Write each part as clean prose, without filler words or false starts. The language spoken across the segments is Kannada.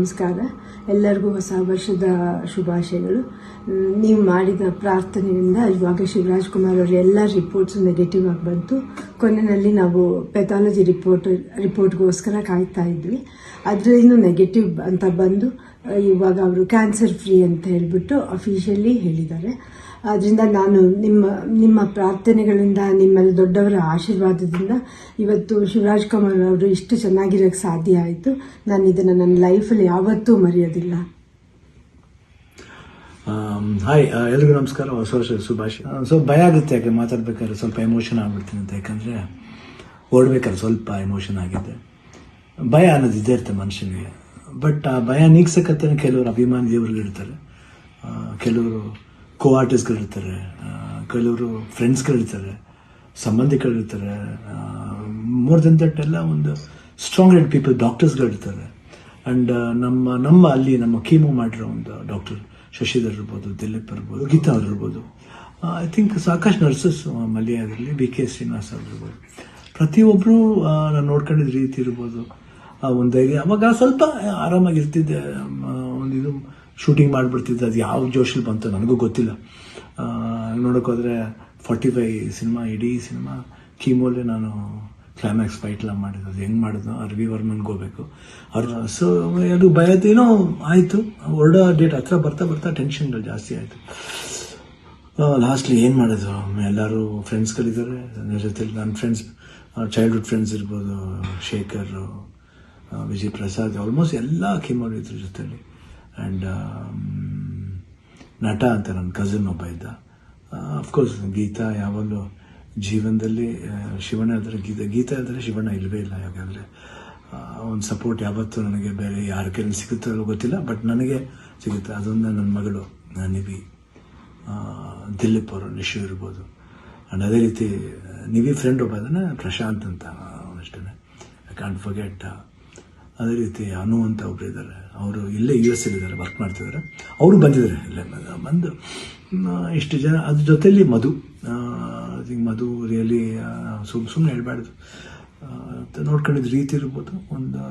ನಮಸ್ಕಾರ. ಎಲ್ಲರಿಗೂ ಹೊಸ ವರ್ಷದ ಶುಭಾಶಯಗಳು. ನೀವು ಮಾಡಿದ ಪ್ರಾರ್ಥನೆಯಿಂದ ಇವಾಗ ಶಿವರಾಜ್ ಕುಮಾರ್ ಅವರ ಎಲ್ಲ ರಿಪೋರ್ಟ್ಸ್ ನೆಗೆಟಿವ್ ಆಗಿ ಬಂತು. ಕೊನೆಯಲ್ಲಿ ನಾವು ಪೆಥಾಲಜಿ ರಿಪೋರ್ಟ್ಗೋಸ್ಕರ ಕಾಯ್ತಾ ಇದ್ವಿ. ಅದರಿಂದ ನೆಗೆಟಿವ್ ಅಂತ ಬಂದು ಇವಾಗ ಅವರು ಕ್ಯಾನ್ಸರ್ ಫ್ರೀ ಅಂತ ಹೇಳ್ಬಿಟ್ಟು ಅಫಿಷಿಯಲಿ ಹೇಳಿದ್ದಾರೆ. ಆದ್ದರಿಂದ ನಾನು ನಿಮ್ಮ ಪ್ರಾರ್ಥನೆಗಳಿಂದ, ನಿಮ್ಮೆಲ್ಲ ದೊಡ್ಡವರ ಆಶೀರ್ವಾದದಿಂದ ಇವತ್ತು ಶಿವರಾಜ್ ಕುಮಾರ್ ಅವರು ಇಷ್ಟು ಚೆನ್ನಾಗಿರೋಕ್ಕೆ ಸಾಧ್ಯ ಆಯಿತು. ನಾನು ಇದನ್ನು ನನ್ನ ಲೈಫಲ್ಲಿ ಯಾವತ್ತೂ ಮರೆಯೋದಿಲ್ಲ. ಹಾಯ್, ಎಲ್ರಿಗೂ ನಮಸ್ಕಾರ, ಹೊಸ ವರ್ಷದ ಶುಭಾಶಯ. ಭಯ ಆಗುತ್ತೆ, ಯಾಕೆ ಮಾತಾಡ್ಬೇಕಾದ್ರೆ ಸ್ವಲ್ಪ ಎಮೋಷನ್ ಆಗ್ಬಿಡ್ತೀನಿ ಅಂತ. ಯಾಕಂದರೆ ಓಡ್ಬೇಕಾದ್ರೆ ಸ್ವಲ್ಪ ಎಮೋಷನ್ ಆಗಿದೆ. ಭಯ ಅನ್ನೋದು ಇದ್ದೇ ಇರುತ್ತೆ ಮನುಷ್ಯನಿಗೆ. ಬಟ್ ಆ ಭಯ ನೀಗ್ಸಕ್ಕಂತಾನೆ ಕೆಲವರು ಅಭಿಮಾನಿ ದೇವರುಗಳಿರ್ತಾರೆ, ಕೆಲವರು ಕೋ ಆರ್ಟಿಸ್ಟ್ಗಳಿರ್ತಾರೆ, ಕೆಲವರು ಫ್ರೆಂಡ್ಸ್ಗಳಿರ್ತಾರೆ, ಸಂಬಂಧಿಕರಿರ್ತಾರೆ. ಮೋರ್ ದೆನ್ ದಟ್ ಎಲ್ಲ ಒಂದು ಸ್ಟ್ರಾಂಗ್ ಹೆಡ್ ಪೀಪಲ್, ಡಾಕ್ಟರ್ಸ್ಗಳಿರ್ತಾರೆ. ಆ್ಯಂಡ್ ನಮ್ಮ ಅಲ್ಲಿ ನಮ್ಮ ಕೀಮೋ ಮಾಡಿರೋ ಒಂದು ಡಾಕ್ಟರ್ ಶಶಿಧರ್ ಇರ್ಬೋದು, ದಿಲೀಪ್ ಇರ್ಬೋದು, ಗೀತಾ ಅವ್ರು ಇರ್ಬೋದು, ಐ ಥಿಂಕ್ ಸಾಕಷ್ಟು ನರ್ಸಸ್, ಮಲ್ಯ ಆಗಿರಲಿ, BK ಶ್ರೀನಿವಾಸ್ ಅವ್ರು ಇರ್ಬೋದು, ಪ್ರತಿಯೊಬ್ಬರು ನಾನು ನೋಡ್ಕೊಂಡಿದ್ದ ರೀತಿ ಇರ್ಬೋದು, ಒಂದು ಅವಾಗ ಸ್ವಲ್ಪ ಆರಾಮಾಗಿರ್ತಿದ್ದೆ. ಒಂದು ಇದು ಶೂಟಿಂಗ್ ಮಾಡಿಬಿಡ್ತಿದ್ದೆ. ಅದು ಯಾವ ಜೋಶಲ್ಲಿ ಬಂತು ನನಗೂ ಗೊತ್ತಿಲ್ಲ. ನೋಡೋಕ್ಕೋದ್ರೆ 45 ಸಿನಿಮಾ, ಇಡೀ ಸಿನಿಮಾ ಕೀಮೋಲೆ ನಾನು ಕ್ಲೈಮ್ಯಾಕ್ಸ್ ಫೈಟ್ಲ ಮಾಡಿದ್ದು. ಅದು ಹೆಂಗೆ ಮಾಡಿದ್ನೋ ರವಿ ವರ್ಮನ್ಗೆ ಹೋಗ್ಬೇಕು ಅವ್ರು. ಸೊ ಅದು ಭಯದೇನೋ ಆಯಿತು. ಹೊರಡೋ ಡೇಟ್ ಹತ್ರ ಬರ್ತಾ ಟೆನ್ಷನ್ಗಳು ಜಾಸ್ತಿ ಆಯಿತು. ಲಾಸ್ಟ್ಲಿ ಏನು ಮಾಡೋದು, ಎಲ್ಲರೂ ಫ್ರೆಂಡ್ಸ್ಗಳಿದ್ದಾರೆ ನನ್ನ ಜೊತೆಲಿ. ನನ್ನ ಫ್ರೆಂಡ್ಸ್, ಚೈಲ್ಡ್ಹುಡ್ ಫ್ರೆಂಡ್ಸ್ ಇರ್ಬೋದು, ಶೇಖರ್, ವಿಜಯ್ ಪ್ರಸಾದ್, ಆಲ್ಮೋಸ್ಟ್ ಎಲ್ಲ ಕೀಮೋಲ್ ಇದ್ರ ಜೊತೆಲಿ. ಆ್ಯಂಡ್ ನಟ ಅಂತ ನನ್ನ ಕಸಿನ್ ಒಬ್ಬ ಇದ್ದ. ಅಫ್ಕೋರ್ಸ್ ಗೀತಾ ಯಾವಾಗಲೂ ಜೀವನದಲ್ಲಿ ಶಿವಣ್ಣ ಇದ್ದರೆ ಗೀತಾ ಇದ್ದರೆ ಶಿವಣ್ಣ ಇಲ್ಲವೇ ಇಲ್ಲ. ಯಾಕಂದರೆ ಒಂದು ಸಪೋರ್ಟ್ ಯಾವತ್ತೂ ನನಗೆ ಬೇರೆ ಯಾರ ಕೈಲಿ ಸಿಗುತ್ತೋ ಅಲ್ಲೋ ಗೊತ್ತಿಲ್ಲ, ಬಟ್ ನನಗೆ ಸಿಗುತ್ತೆ. ಅದೊಂದು ನನ್ನ ಮಗಳು ನಿವಿ, ದಿಲೀಪ್ ಅವರು, ನಿಶು ಇರ್ಬೋದು. ಆ್ಯಂಡ್ ಅದೇ ರೀತಿ ನಿವಿ ಫ್ರೆಂಡ್ ಒಬ್ಬ ಅದನ್ನು ಪ್ರಶಾಂತ್ ಅಂತ ಅಷ್ಟೇ, ಐ ಕಾಂಟ್ ಫರ್ಗೆಟ್. ಅದೇ ರೀತಿ ಅನು ಅಂತ ಒಬ್ಬರು ಇದ್ದಾರೆ, ಅವರು ಇಲ್ಲೇ US ಇದ್ದಾರೆ, ವರ್ಕ್ ಮಾಡ್ತಿದ್ದಾರೆ. ಅವರು ಬಂದಿದ್ದಾರೆ ಇಲ್ಲೇ ಬಂದು. ಇಷ್ಟು ಜನ, ಅದ್ರ ಜೊತೆಯಲ್ಲಿ ಮಧು ರಿಯಲಿ ಸುಮ್ಮನೆ ಹೇಳ್ಬಾರ್ದು, ನೋಡ್ಕೊಂಡಿದ್ದ ರೀತಿ ಇರ್ಬೋದು. ಒಂದು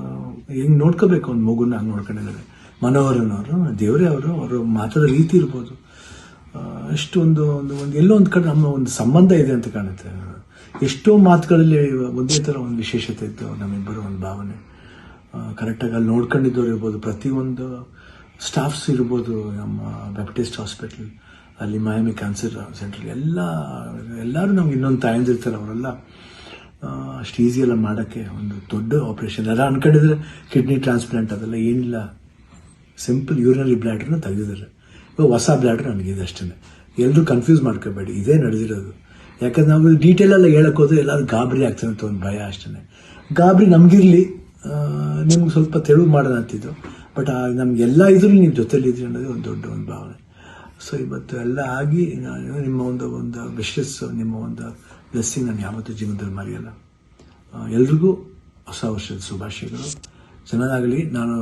ಹೆಂಗೆ ನೋಡ್ಕೋಬೇಕು ಒಂದು ಮಗುನ ಹಂಗೆ ನೋಡ್ಕೊಂಡಿದ್ದಾರೆ. ಮನೋಹರನವರು, ದೇವರೇ ಅವರು ಮಾತಾಡೋ ರೀತಿ ಇರ್ಬೋದು. ಎಷ್ಟು ಒಂದು ಎಲ್ಲೋ ಒಂದು ಕಡೆ ನಮ್ಮ ಒಂದು ಸಂಬಂಧ ಇದೆ ಅಂತ ಕಾಣುತ್ತೆ. ಎಷ್ಟೋ ಮಾತುಗಳಲ್ಲಿ ಒಂದೇ ಥರ ಒಂದು ವಿಶೇಷತೆ ಇತ್ತು ನಮ್ಮಿಬ್ಬರು, ಒಂದು ಭಾವನೆ. ಕರೆಕ್ಟಾಗಿ ಅಲ್ಲಿ ನೋಡ್ಕೊಂಡಿದ್ದವ್ರು ಇರ್ಬೋದು, ಪ್ರತಿಯೊಂದು ಸ್ಟಾಫ್ಸ್ ಇರ್ಬೋದು, ನಮ್ಮ ಬ್ಯಾಪ್ಟಿಸ್ಟ್ ಹಾಸ್ಪಿಟ್ಲ್, ಅಲ್ಲಿ ಮಯಾಮಿ ಕ್ಯಾನ್ಸರ್ ಸೆಂಟ್ರಲ್ಲಿ ಎಲ್ಲರೂ ನಮ್ಗೆ ಇನ್ನೊಂದು ತಾಯಂದಿರ್ತಾರೆ. ಅವರೆಲ್ಲ ಅಷ್ಟು ಈಸಿಯೆಲ್ಲ ಮಾಡೋಕ್ಕೆ ಒಂದು ದೊಡ್ಡ ಆಪ್ರೇಷನ್. ಎಲ್ಲ ಅನ್ಕೊಂಡಿದ್ರೆ ಕಿಡ್ನಿ ಟ್ರಾನ್ಸ್ಪ್ಲಾಂಟ್ ಅದೆಲ್ಲ ಏನಿಲ್ಲ, ಸಿಂಪಲ್ ಯೂರಿನರಿ ಬ್ಲ್ಯಾಡ್ರನ್ನ ತೆಗೆದಿದ್ದಾರೆ. ಇವಾಗ ಹೊಸ ಬ್ಲ್ಯಾಡ್ರ್ ನನಗಿದೆ ಅಷ್ಟೇ. ಎಲ್ಲರೂ ಕನ್ಫ್ಯೂಸ್ ಮಾಡ್ಕೋಬೇಡಿ, ಇದೇ ನಡೆದಿರೋದು. ಯಾಕಂದ್ರೆ ನಾವು ಡೀಟೇಲೆಲ್ಲ ಹೇಳೋಕ್ಕೋದ್ರೆ ಎಲ್ಲರೂ ಗಾಬರಿ ಆಗ್ತಾನೆ ಅಂತ ಒಂದು ಭಯ ಅಷ್ಟೇ. ಗಾಬರಿ ನಮಗಿರಲಿ, ನಿಮ್ಗೆ ಸ್ವಲ್ಪ ತೆಳು ಮಾಡೋಣ ಅಂತಿದ್ದು. ಬಟ್ ನಮಗೆಲ್ಲ ಇದ್ರೂ ನೀವು ಜೊತೆಲಿದ್ರಿ ಅನ್ನೋದು ಒಂದು ದೊಡ್ಡ ಒಂದು ಭಾವನೆ. ಸೊ ಇವತ್ತು ಎಲ್ಲ ಆಗಿ ನಿಮ್ಮ ಒಂದು ವಿಶಸ್, ನಿಮ್ಮ ಒಂದು ಬ್ಲೆಸ್ಸಿಂಗ್ ನಾನು ಯಾವತ್ತೂ ಜೀವನದಲ್ಲಿ ಮರೆಯಲ್ಲ. ಎಲ್ರಿಗೂ ಹೊಸ ವರ್ಷದ ಶುಭಾಶಯಗಳು. ಚೆನ್ನಾಗಲಿ. ನಾನು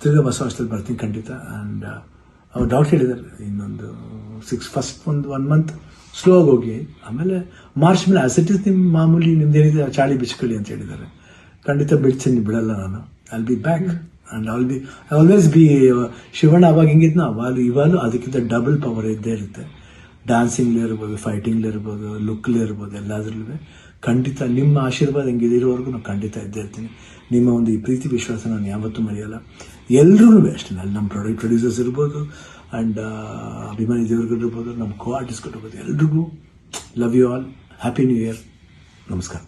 ತಿರ್ಗಾ ಹೊಸ ವರ್ಷದಲ್ಲಿ ಬರ್ತೀನಿ ಖಂಡಿತ. ಆ್ಯಂಡ್ ಅವ್ರು ಡಾಕ್ಟರ್ ಹೇಳಿದ್ದಾರೆ, ಇನ್ನೊಂದು ಫಸ್ಟ್ ಒಂದು 1 ಮಂತ್ ಸ್ಲೋ ಆಗಿ ಹೋಗಿ, ಆಮೇಲೆ ಮಾರ್ಚ್ ಮೇಲೆ ಆಸಿಟಿಸ್ ನಿಮ್ಮ ಮಾಮೂಲಿ ನಿಮ್ದೇನಿದೆ ಚಾಳಿ ಬಿಚ್ಕೊಳ್ಳಿ ಅಂತ ಹೇಳಿದ್ದಾರೆ. ಖಂಡಿತ ಬಿಡ್ತೀನಿ, ಬಿಡಲ್ಲ ನಾನು. I be back and always B Shivanna. ಅವಾಗ ಹೆಂಗಿದ್ನೋ ಇವಾಗಲೂ ಅದಕ್ಕಿಂತ ಡಬಲ್ ಪವರ್ ಇದ್ದೇ ಇರುತ್ತೆ. ಡ್ಯಾನ್ಸಿಂಗ್ಲೇ ಇರ್ಬೋದು, ಫೈಟಿಂಗ್ಲೇ ಇರ್ಬೋದು, ಲುಕ್ಲೇ ಇರ್ಬೋದು, ಎಲ್ಲದ್ರಲ್ಲೂ ಖಂಡಿತ ನಿಮ್ಮ ಆಶೀರ್ವಾದ ಹೆಂಗಿದೆ ಇರೋವರೆಗೂ ನಾನು ಖಂಡಿತ ಇದ್ದೇ ಇರ್ತೀನಿ. ನಿಮ್ಮ ಒಂದು ಈ ಪ್ರೀತಿ ವಿಶ್ವಾಸ ನಾನು ಯಾವತ್ತೂ ಮರೆಯಲ್ಲ. ಎಲ್ರೂ ಅಷ್ಟೇ, ಅಲ್ಲಿ ನಮ್ಮ ಪ್ರೊಡ್ಯೂಸರ್ಸ್ ಇರ್ಬೋದು, ಆ್ಯಂಡ್ ಅಭಿಮಾನಿ ದೇವರುಗಳಿರ್ಬೋದು, ನಮ್ಮ ಕೋ ಆರ್ಟಿಸ್ಟ್ಗಳಿರ್ಬೋದು, ಎಲ್ರಿಗೂ love you all. Happy new year. ನಮಸ್ಕಾರ.